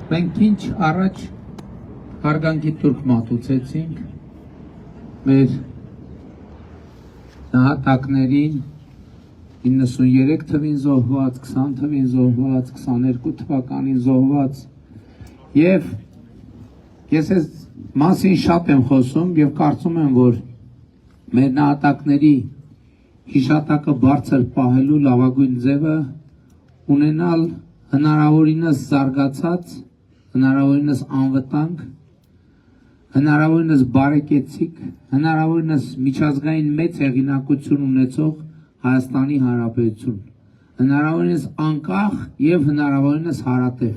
Մենք ինչ առաջ հարգանքի տուրք մատուցեցինք մեր նահատակներին 93 թվին զոհված, 20 թվին զոհված, 22 թվականին զոհված եւ ես այս մասին շատ եմ խոսում եւ կարծում եմ, որ մեր նահատակների հիշատակը բարձր պահելու լավագույն ձևը ունենալ հնարավորինս զարգացած, հնարավորինս անվտանգ, հնարավորինս բարեկեցիկ, հնարավորինս միջազգային մեծ հեղինակություն ունեցող Հայաստանի Հանրապետություն, հնարավորինս անկախ եւ հնարավորինս հարատև,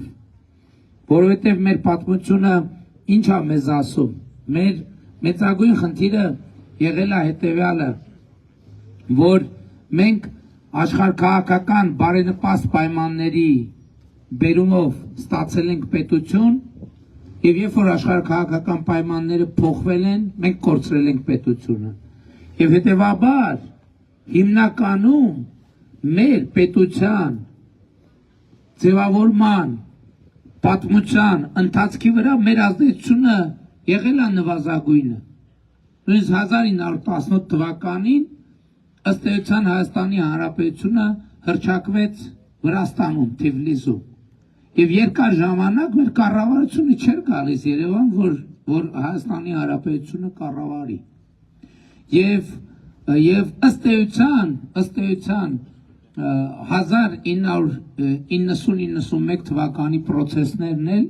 որովհետեւ մեր պատմությունը ինչ է մեզ ասում, մեր մեծագույն խնդիրը եղել է հետեւյալը, որ մենք աշխարհքաղաքական բարենպաստ պայմանների բերումով ստացել ենք պետություն եւ երբ որ աշխարհքաղաքական պայմանները փոխվել են, մենք կորցրել ենք պետությունը։ Եվ հետեւաբար հիմնականում մեր պետության ձևավորման պատմության ընթացքի վրա մեր ազդեցությունը եղել է նվազագույնը։ Նույնիսկ 1918 թվականին ըստ էության Հայաստանի Հանրապետությունը հռչակվեց Վրաստանում, Թիֆլիսում։ Եվ երկար ժամանակ մեր կառավարությունը չէր գալիս Երևան, որ Հայաստանի Հանրապետությունը կառավարի։ Եվ ըստ էության 1990-91 թվականի process-ներն էլ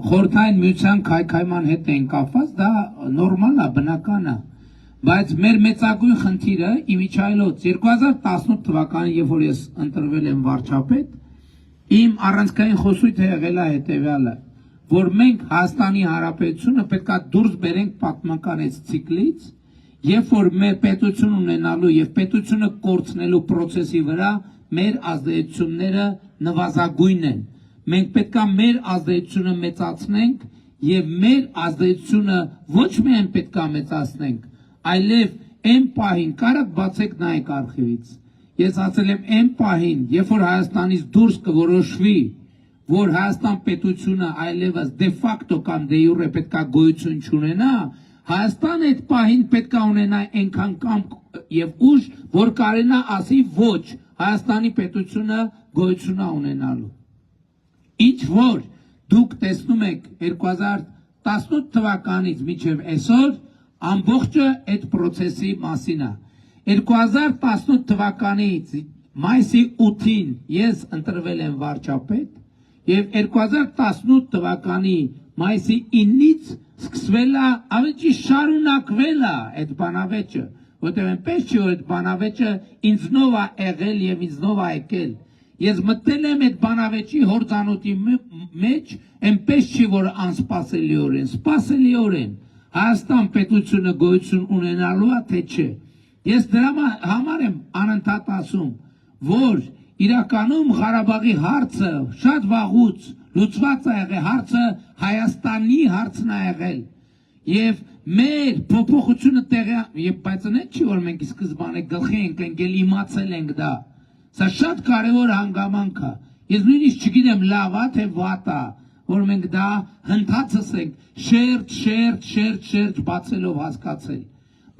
խորհրդային միության քայքայման հետ են կապված, դա նորմալ է, բնական է։ Բայց մեր մեծագույն խնդիրը իմիջիայլոց 2018 թվականին, երբ որ ես ընտրվել եմ վարչապետ, իմ առանցքային խոսույթը եղել է հետևյալը, որ մենք Հայաստանի Հանրապետությունը պետքա դուրս բերենք պատմական այս ցիկլից, երբ որ մեր պետություն ունենալու եւ պետությունը կորցնելու process-ի վրա մեր ազդեցությունները նվազագույն են։ Մենք պետքա մեր ազդեցությունը մեծացնենք եւ մեր ազդեցությունը ոչ միայն պետքա մեծացնենք, այլև այն պահին, կարակ բացեք նայեք արխիվից։ Ես ասել եմ այն պահին, երբ որ Հայաստանից դուրս կորոշվի, որ Հայաստան պետությունը այլևս դե ֆակտո կամ դե յուրե պետքա գոյություն չունենա, Հայաստանը այդ պահին պետքա ունենա այնքան կամք եւ ուժ, որ կարենա ասի ոչ, Հայաստանի պետությունը գոյություն է ունենալու։ Ինչ որ դուք տեսնում եք 2018 թվականից մինչև այսօր ամբողջը այդ process-ի մասին է։ 2018 թվականից մայիսի 8-ին ես ընտրվել եմ վարչապետ եւ 2018 թվականի մայիսի 9-ից սկսվել է, ավելի շարունակվել է այդ բանավեճը, որտեղ այնպես չի, որ այդ բանավեճը ինձնով է եղել եւ ինձնով է եկել։ Ես մտնել եմ այդ բանավեճի հորձանոթի մեջ, այնպես չի, որ անսպասելիորեն, սպասելիորեն Հայաստան պետությունը գոյություն ունենալու է, թե չէ։ Ես դրա համար եմ անընդհատ ասում, որ իրականում Ղարաբաղի հարցը շատ վաղուց լուծված է եղել, հարցը Հայաստանի հարցն է եղել։ Եվ մեր փոփոխությունը տեղի, բայց այն չի, որ մենք սկզբանե գլխի ենք ընկել, իմացել ենք դա։ Սա շատ կարևոր հանգամանք է։ Ես նույնիսկ չգիտեմ լավ է թե վատ է, որ մենք դա հնդածս ենք շերտ բացելով հասկացել։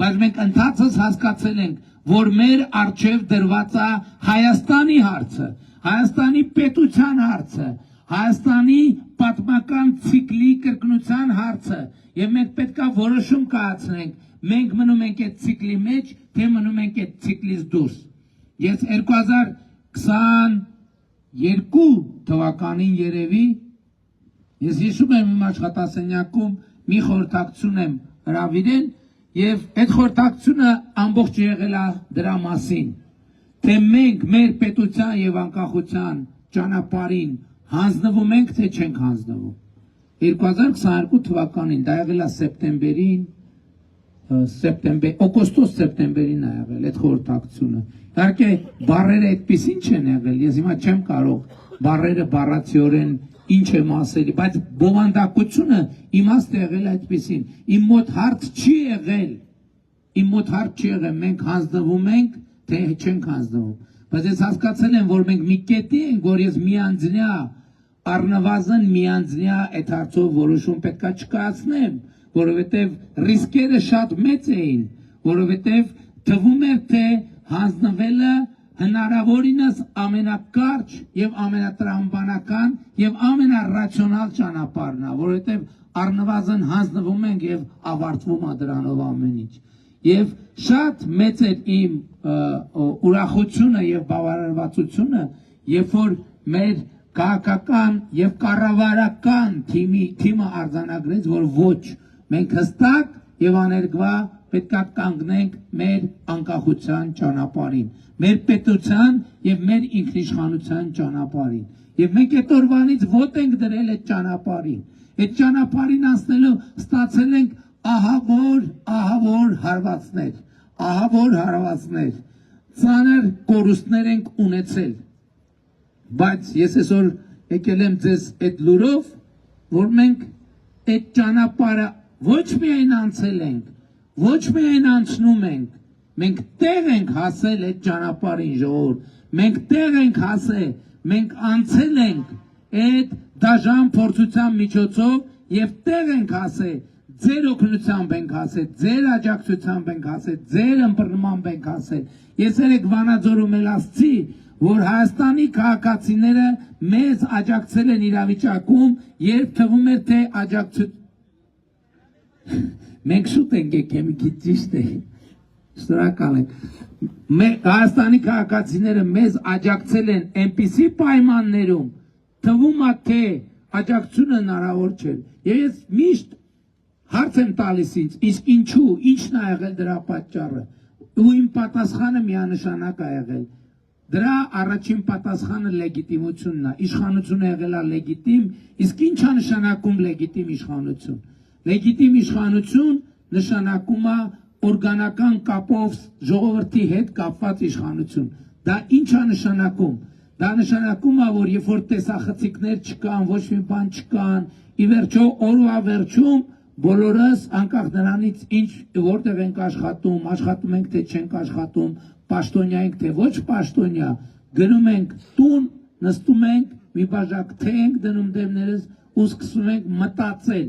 Բայց մենք ընդհանրապես հասկացել ենք, որ մեր առջև դրված է Հայաստանի հարցը, Հայաստանի պետության հարցը, Հայաստանի պատմական ցիկլի կրկնության հարցը, եւ մենք պետքա որոշում կայացնենք, մենք մնում ենք այդ ցիկլի մեջ, թե մնում ենք այդ ցիկլից դուրս։ Ես 2022 թվականին երևի ես հիշում եմ իմ աշխատասենյակում մի խորհրդակցություն եմ հրավիրել եւ այդ խորհրդակցությունը ամբողջ եղել է դրա մասին, թե մենք մեր պետության եւ անկախության ճանապարհին հանձնվում ենք, թե չենք հանձնվում։ 2022 թվականին դա եղել է օգոստոս-սեպտեմբերին է եղել այդ խորհրդակցությունը։ Իհարկե բառերը այդպեսին չեն եղել, ես հիմա չեմ կարող բառերը բառացիորեն ինչ եմ ասելի, բայց բովանդակությունը իմաստ եղել այդպեսին։ Իմ մոտ հարց չի եղել, մենք հանձնվում ենք, թե չենք հանձնվում։ Բայց ես հասկացել եմ, որ մենք մի կետի ենք, որ ես միանձնյա առնվազն միանձնյա այդ հարցով որոշում պետքա չկայացնեմ, որովհետև ռիսկերը շատ մեծ էին, որովհետև թվում էր թե հանձնվելը հնարավորինս ամենակարճ եւ ամենատրամաբանական եւ ամենառացիոնալ ճանապարհն է, որովհետեւ առնվազն հանձնվում ենք եւ ավարտվում է դրանով ամեն ինչ։ Եվ շատ մեծ էր իմ ուրախությունը եւ բավարարվածությունը, երբ որ մեր քաղաքական եւ կառավարական թիմը արձանագրեց, որ ոչ, մենք հստակ եւ աներկվա պետք է կանգնենք մեր անկախության ճանապարհին, մեր պետության եւ մեր ինքնիշխանության ճանապարհին։ Եվ մենք այդ օրվանից ոտ ենք դրել այդ ճանապարհին։ Այդ ճանապարհին անցնելով ստացել ենք ահավոր հարվածներ, ծանր կորուստներ ենք ունեցել։ Բայց ես այսօր եկել եմ ձեզ այդ լուրով, որ մենք այդ ճանապարհը ոչ միայն անցել ենք, ոչ միայն անցնում ենք, մենք տեղ ենք հասել այդ ճանապարհին ժողովուրդ, մենք տեղ ենք հասել, մենք անցել ենք այդ դաժան փորձության միջոցով եւ տեղ ենք հասել, ձեր օգնությամբ ենք հասել, ձեր աջակցությամբ ենք հասել, ձեր ըմբռնմամբ ենք հասել։ Ես երեք Վանաձորում էլ ասացի, որ Հայաստանի քաղաքացիները մեզ աջակցել են իրավիճակում, երբ թվում էր թե աջակցություն մենք շուտ ենք եկել, մի քիչ ճիշտ է, շնորհակալ ենք։ Հայաստանի քաղաքացիները մեզ աջակցել են այնպիսի պայմաններում, թվում է թե աջակցությունը հնարավոր չէ։ Եվ ես միշտ հարց եմ տալիս ինձ, իսկ ինչու, ինչն է եղել դրա պատճառը։ Ու իմ պատասխանը միանշանակ է եղել։ Դրա առաջին պատասխանը լեգիտիմությունն է։ Իշխանությունը եղել է լեգիտիմ, իսկ ինչ է նշանակում լեգիտիմ իշխանություն։ Լեգիտիմ իշխանություն նշանակում է օրգանական կապով ժողովրդի հետ կապված իշխանություն։ Դա ինչ է նշանակում։ Դա նշանակում է, որ երբ որ տեսախցիկներ չկան, ոչ մի բան չկան, ի վերջո օրվա վերջում բոլորս անկախ նրանից ինչ որտեղ ենք աշխատում ենք թե չենք աշխատում, պաշտոնյա ենք թե ոչ պաշտոնյա, գնում ենք տուն, նստում ենք, մի բաժակ թե ենք դնում դեմներս ու սկսում ենք մտածել։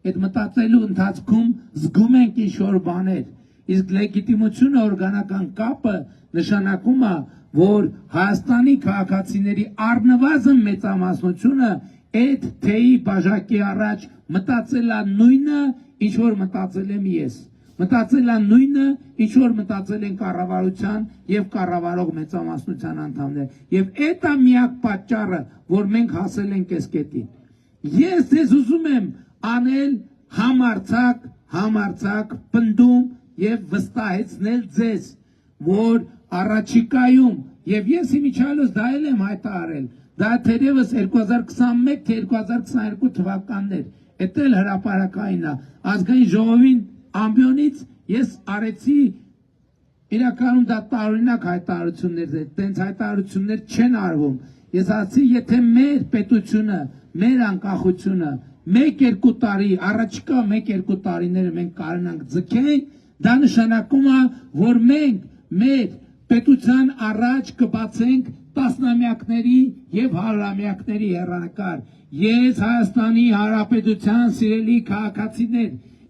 Այդ մտածելու ընթացքում զգում ենք ինչ-որ բաներ, իսկ լեգիտիմությունը, օրգանական կապը նշանակում է, որ Հայաստանի քաղաքացիների առնվազն մեծամասնությունը այդ թեյի բաժակի առաջ մտածել է նույնը, ինչ որ մտածել եմ ես, մտածել է նույնը, ինչ որ մտածել են կառավարության եւ կառավարող մեծամասնության անդամները, եւ այդ է միակ պատճառը, որ մենք հասել ենք այս կետին։ Ես ձեզ ուզում եմ անել համարձակ պնդում եւ վստահեցնել ձեզ, որ առաջիկայում եւ ես իմիջիայլոց դա եմ հայտարարել, դա թերևս 2021 թե 2022 թվականներ, էդ էլ հրապարակային է, ազգային ժողովին ամբիոնից ես արեցի իրականում դա տարօրինակ հայտարարություններ, տենց հայտարարություններ չեն արվում։ Ես ասացի, եթե մեր պետությունը, մեր անկախությունը 1-2 տարի, առաջիկա 1-2 տարիները մենք կարողանանք ձգենք, դա նշանակում է, որ մենք մեր պետության առաջ կբացենք տասնամյակների եւ հարյուրամյակների հեռանկար։ Ես Հայաստանի Հանրապետության սիրելի քաղաքացիներ,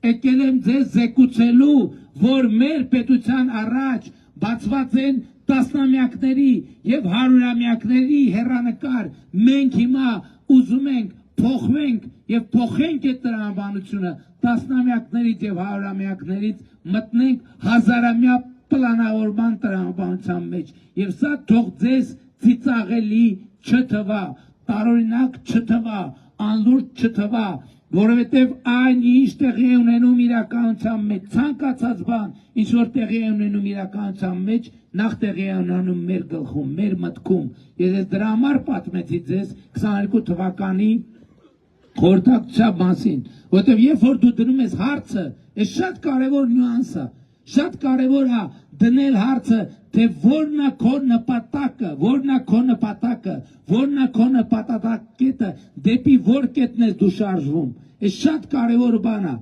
եկել եմ ձեզ զեկուցելու, որ մեր պետության առաջ բացված են տասնամյակների եւ հարյուրամյակների հեռանկար։ Մենք հիմա ուզում ենք փոխվենք եւ փոխենք այդ տրամաբանությունը տասնամյակներից եւ հարյուրամյակներից մտնենք հազարամյա պլանավորման տրամաբանության մեջ եւ սա թող ձեզ ծիծաղելի չթվա, տարօրինակ չթվա, անլուրջ չթվա, որովհետեւ այն ինչ տեղի է ունենում իրականության մեջ, ցանկացած բան, ինչ որ տեղի է ունենում իրականության մեջ, նախ տեղի է ունենում մեր գլխում, մեր մտքում։ Ես դրա համար պատմեցի ձեզ 22 թվականի խորհրդակցության մասին, որովհետեւ երբ որ դու դնում ես հարցը, այս շատ կարևոր նյուանս է, շատ կարևոր է դնել հարցը, թե որն է քո նպատակը, որն է քո նպատակը, որն է քո նպատակակետը, դեպի որ կետն ես դու շարժվում։ Այս շատ կարևոր բան է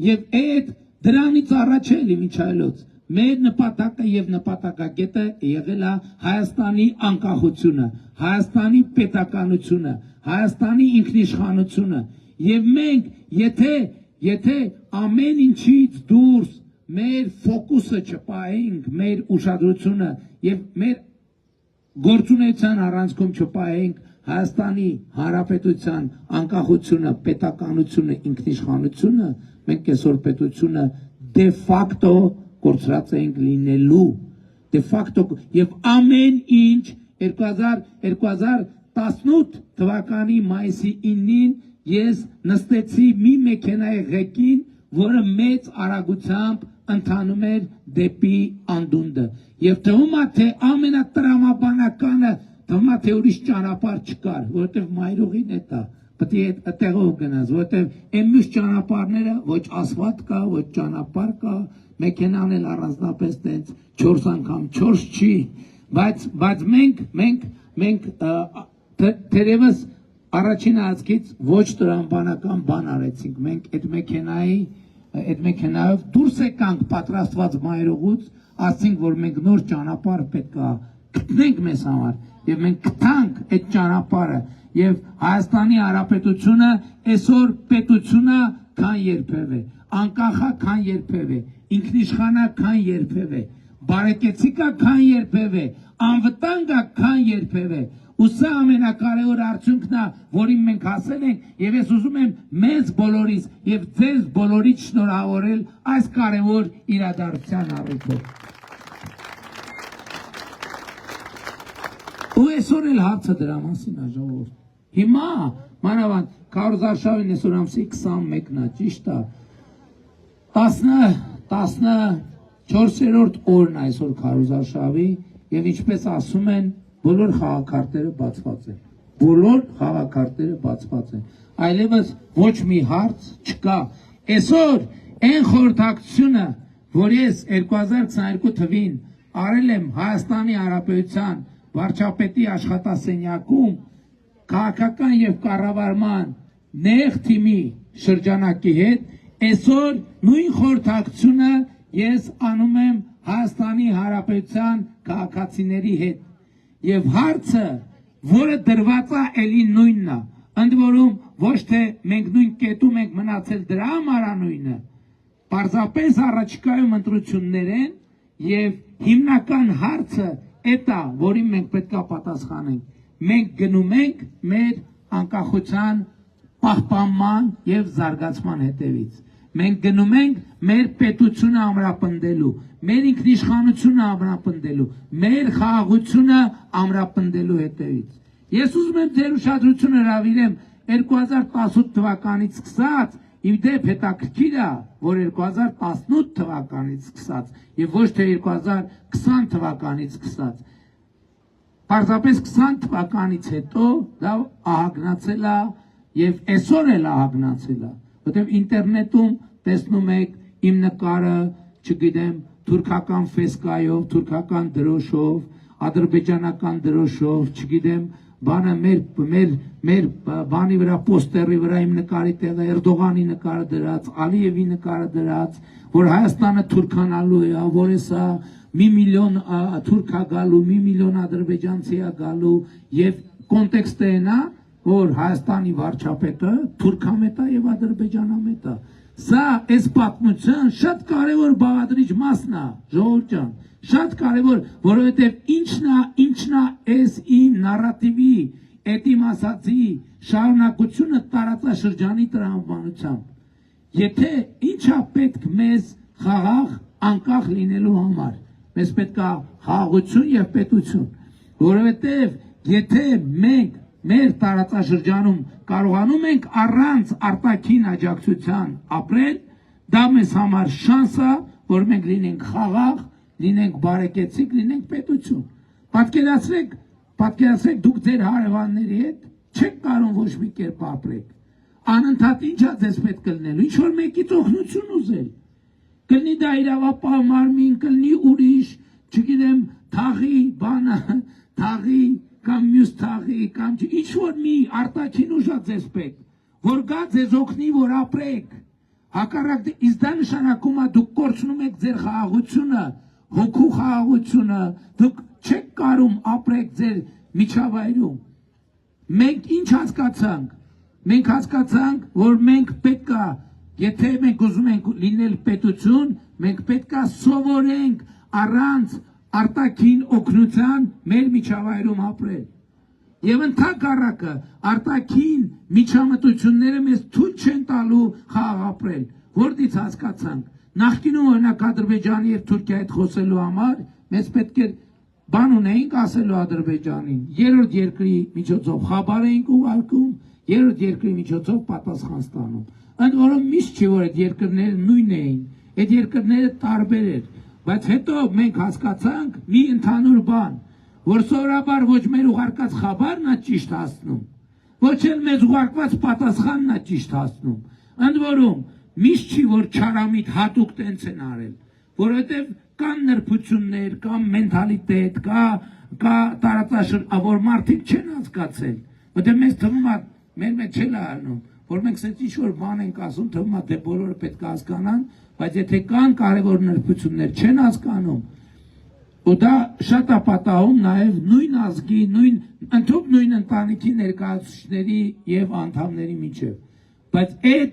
եւ այդ դրանից առաջ էլ իմիջայլոց մեր նպատակը եւ նպատակակետը եղել է Հայաստանի անկախությունը, Հայաստանի պետականությունը, Հայաստանի ինքնիշխանությունը եւ մենք եթե ամեն ինչից դուրս մեր ֆոկուսը չպահենք, մեր ուշադրությունը եւ մեր գործունեության առանցքում չպահենք Հայաստանի Հանրապետության անկախությունը, պետականությունը, ինքնիշխանությունը, մենք այսօր պետությունը դե ֆակտո կորցրած ենք լինելու, դե ֆակտո եւ ամեն ինչ 2018 թվականի մայիսի 9-ին ես նստեցի մի մեքենայի ղեկին, որը մեծ արագությամբ ընթանում էր դեպի անդունդը եւ թվում է թե ամենատրամաբանականը թվում է թե ուրիշ ճանապարհ չկար, որովհետեւ մայրուղին է դա պետք է այդտեղով գնաս, որովհետեւ այն մյուս ճանապարհները ոչ ասֆալտ կա, ոչ ճանապարհ կա, մեքենան էլ առանձնապես տենց 4 անգամ 4 չի, բայց մենք դերևս առաջին ազգից ոչ տրամաբանական բան արեցինք, մենք այդ մեքենայով դուրս եկանք պատրաստված մայրուղուց, ասենք որ մենք նոր ճանապարհ պետք է գտնենք մեզ համար եւ մենք գտանք այդ ճանապարհը եւ Հայաստանի Հանրապետությունը այսօր պետությունը քան երբևէ, անկախա քան երբևէ, ինքնիշխանա քան երբևէ, բարեկեցիկա քան երբևէ, անվտանգա քան երբևէ։ Ու սա ամենակարևոր արդյունքն է, որին մենք հասել ենք, եւ ես ուզում եմ մեզ բոլորիս եւ ձեզ բոլորից շնորհավորել այս կարևոր իրադարձության առիթով։ Ու այսօր էլ հարցը դրա մասին է ժողովուրդ։ Հիմա մանավանդ Քարոզարշավին այսօր ամսի 21-ն է, ճիշտ է։ 14-րդ օրն է այսօր Քարոզարշավի եւ ինչպես ասում են բոլոր խաղաքարտերը բացված են։ Բոլոր խաղաքարտերը բացված են։ Այլևս ոչ մի հարց չկա։ Այսօր այն խորհրդակցությունը, որ ես 2022 թվին արել եմ Հայաստանի Հանրապետության վարչապետի աշխատասենյակում քաղաքական եւ կառավարման նեղ թիմի շրջանակի հետ, այսօր նույն խորհրդակցությունը ես անում եմ Հայաստանի Հանրապետության քաղաքացիների հետ։ Եվ հարցը, որը դրված է էլի նույնն է, ընդ որում ոչ թե մենք նույն կետում ենք մնացել դրա համար նույնը, պարզապես առաջիկայում ընտրություններ են եւ հիմնական հարցը այդ է, որին մենք պետք է պատասխանենք։ Մենք գնում ենք մեր անկախության պահպանման եւ զարգացման հետևից։ Մենք գնում ենք մեր պետությունը ամրապնդելու, մեր ինքնիշխանությունը ամրապնդելու, մեր խաղաղությունը ամրապնդելու հետևից։ Ես ուզում եմ ձեր ուշադրությունը հրավիրեմ 2018 թվականից սկսած, իմ դեպ հետաքրքիր է, որ 2018 թվականից սկսած եւ ոչ թե 2020 թվականից սկսած։ Պարզապես 20 թվականից հետո դա ահագնացել է եւ այսօր էլ ահագնացել է, որտեղ ինտերնետում տեսնում եք իմ նկարը, չգիտեմ, թուրքական ֆեսկայով, թուրքական դրոշով, ադրբեջանական դրոշով, չգիտեմ, բանը մեր բանի վրա պոստերի վրա իմ նկարի տեղը Էրդողանի նկարը դրած, Ալիևի նկարը դրած, որ Հայաստանը թուրքանալու է, որ էսա մի միլիոն թուրք է գալու, մի միլիոն ադրբեջանցի է գալու եւ կոնտեքստը նա, որ Հայաստանի վարչապետը թուրքամետ է եւ ադրբեջանամետ է։ Սա այս պատմության շատ կարևոր բաղադրիչ մասն է, ժողովուրդ ջան, շատ կարևոր, որովհետեւ ինչն է այս իմ նարատիվի, էտիմ ասացի շարունակությունը տարածաշրջանի տրամաբանությամբ։ Եթե ինչա պետք մեզ խաղաղ անկախ լինելու համար, մեզ պետք է խաղաղություն եւ պետություն, որովհետեւ եթե մենք մեր տարածաշրջանում կարողանում ենք առանց արտաքին աջակցության ապրել, դա մեզ համար շանս է, որ մենք լինենք խաղաղ, լինենք բարեկեցիկ, լինենք պետություն։ Պատկերացրեք դուք ձեր հարևանների հետ չեք կարող ոչ մի կերպ ապրեք։ Անընդհատ ինչա ձեզ պետք կլինելու, ինչ որ մեկից օգնություն ուզել։ Կլինի դա իրավապահ մարմին, կլինի ուրիշ, չգիտեմ, թաղի բանը, թաղի կամ մյուս թաղի, կամ ինչ որ մի արտաքին ուժա ձեզ պետք, որ գա ձեզ օգնի, որ ապրեք։ Հակառակ իսկ դա նշանակում է դուք կորցնում եք ձեր խաղաղությունը, հոգու խաղաղությունը, դուք չեք կարող ապրեք ձեր միջավայրում։ Մենք ինչ հասկացանք։ Մենք հասկացանք, որ մենք պետքա, եթե մենք ուզում ենք լինել պետություն, մենք պետքա սովորենք առանց արտաքին օգնության մեր միջավայրում ապրել։ Եվ ընդհակառակը արտաքին միջամտությունները մեզ թույլ չեն տալու խաղ ապրել, որտից հասկացանք։ Նախկինում օրինակ Ադրբեջանի եւ Թուրքիայի հետ խոսելու համար մեզ պետք է բան ունեինք ասելու Ադրբեջանին, երրորդ երկրի միջոցով խաբար էինք ուղարկում, երրորդ երկրի միջոցով պատասխան ստանում։ Ընդ որում միշտ չի որ այդ երկրները նույնն էին, այդ երկրները տարբեր էր, բայց հետո մենք հասկացանք մի ընդհանուր բան, որ սովորաբար ոչ մեր ուղարկած խաբարն է ճիշտ հասնում, ոչ էլ մեզ ուղարկված պատասխանն է ճիշտ հասնում։ Ընդ որում միշտ չի որ չարամիտ հատուկ տենց են արել, որովհետև կան նրբություններ, կա մենթալիտետ, կա տարածաշրջան, որ մարդիկ չեն հասկացել, որտեղ մեզ թվում է մեր մեջ չել առնում, որ մենք ասած ինչ որ բան ենք ասում, թվում է թե բոլորը պետք է հասկանան, բայց եթե կան կարևոր նրբություններ չեն հասկանում, ու դա շատ է պատահում նաև նույն ազգի, նույն ընտանիքի ներկայացուցիչների եւ անդամների միջև, բայց այդ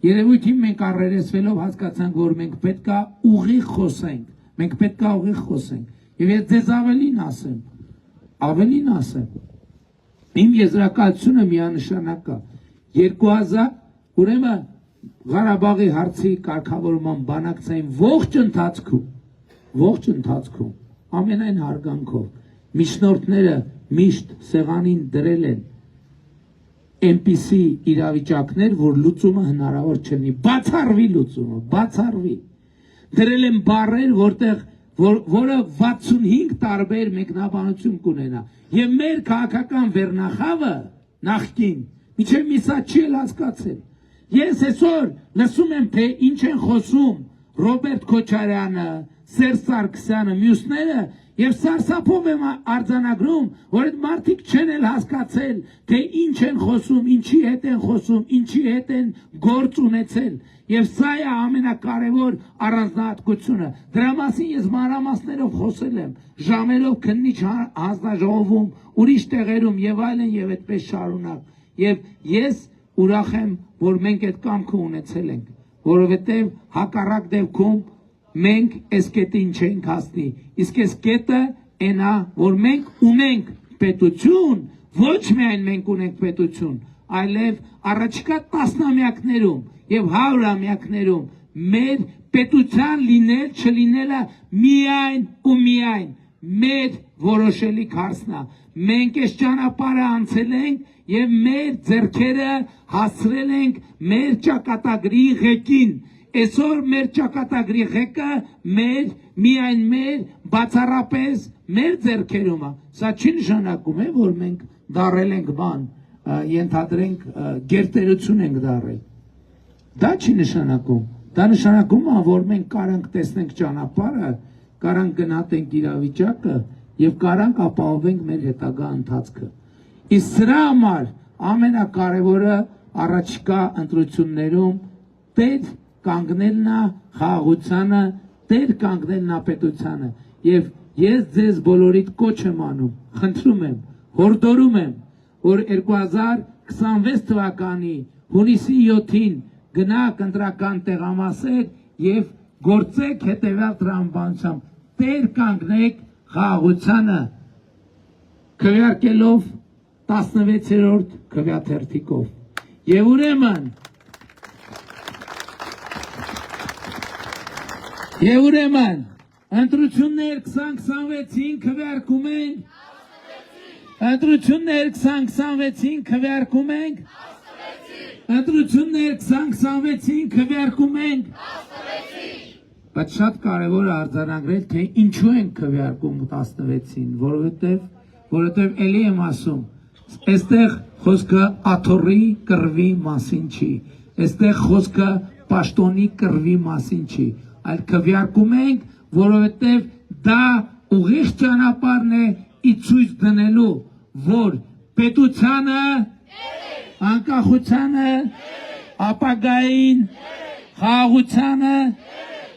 երևույթին մենք առերեսվելով հասկացանք, որ մենք պետքա ուղիղ խոսենք, մենք պետքա ուղիղ խոսենք, եւ ես ձեզ ավելին ասեմ, իմ եզրակացությունը միանշանակ է, 2000 ուրեմն Ղարաբաղի հարցի կարգավորման բանակցային ողջ ընթացքում, ամենայն հարգանքով, միջնորդները միշտ սեղանին դրել են այնպիսի իրավիճակներ, որ լուծումը հնարավոր չլինի, բացառվի, դրել են բառեր, որը 65 տարբեր մեկնաբանություն կունենա, եւ մեր քաղաքական վերնախավը նախկին, միջև միսա չի էլ հասկացել, ես այսօր լսում եմ, թե ինչ են խոսում Ռոբերտ Քոչարյանը, Սերժ Սարգսյանը, մյուսները, եւ սարսափով եմ արձանագրում, որ այդ մարդիկ չեն էլ հասկացել, թե ինչ են խոսում, ինչի հետ են խոսում, ինչի հետ են գործ ունեցել, եւ սա է ամենակարևոր առանձնահատկությունը։ Դրա մասին ես մանրամասներով խոսել եմ, ժամերով քննիչ հանձնաժողովում, ուրիշ տեղերում եւ այլն եւ այդպես շարունակ։ Եվ ես ուրախ եմ, որ մենք այդ կամքը ունեցել ենք, որովհետեւ հակառակ դեպքում մենք այս կետին չենք հասնի, իսկ այս կետը այնա, որ մենք ունենք պետություն, ոչ միայն մենք ունենք պետություն, այլև առաջիկա տասնամյակներում եւ հարյուրամյակներում մեր պետության լինել չլինելը միայն ու միայն մեր որոշելի հարցն է։ Մենք այս ճանապարհը անցել ենք եւ մեր ձեռքերը հասրել ենք մեր ճակատագրի ղեկին։ Այսօր մեր ճակատագրի ղեկը միայն մեր բացառապես մեր ձեռքերում է։ Սա չի նշանակում է, որ մենք դարել ենք բան, ենթադրենք գերտերություն ենք դարել։ Դա չի նշանակում։ Դա նշանակում է, որ մենք կարանք տեսնենք ճանապարհը, կարանք գնահատենք իրավիճակը եւ կարանք ապահովենք մեր հետագա ընթացքը։ Իսկ սրա համար ամենակարևորը առաջիկա ընտրություններում պետք կանգնելն է խաղաղությանը, տեր կանգնելն է պետությանը։ Եվ ես ձեզ բոլորիդ կոչ եմ անում, խնդրում եմ, հորդորում եմ, որ 2026 թվականի հունիսի 7-ին գնաք ընտրական տեղամասեր եւ գործեք հետեւյալ տրամաբանությամբ, տեր կանգնեք խաղաղությանը, քվեարկելով 16-րդ քվեաթերթիկով։ Եվ ուրեմն ընտրություններ 2026-ին քվեարկում ենք, ընտրություններ 2026-ին քվեարկում ենք, ընտրություններ 2026-ին քվեարկում ենք, բայց շատ կարևոր է արձանագրել, թե ինչու ենք քվեարկում 16-ին, որովհետև էլի եմ ասում, այստեղ խոսքը աթոռի կռվի մասին չի, այստեղ խոսքը պաշտոնի կռվի մասին չի, այլ քվեարկում ենք, որովհետև դա ուղիղ ճանապարհն է ցույց դնելու, որ պետությանը, անկախությանը, ապագային, խաղաղությանը,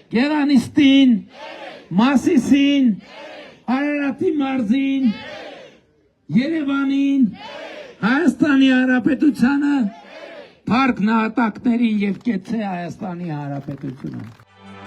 Գերանիստին, Մասիսին, Արարատի մարզին, Երևանին, Հայաստանի Հանրապետությանը, Փառք նահատակներին եւ կեցե Հայաստանի Հանրապետությունը։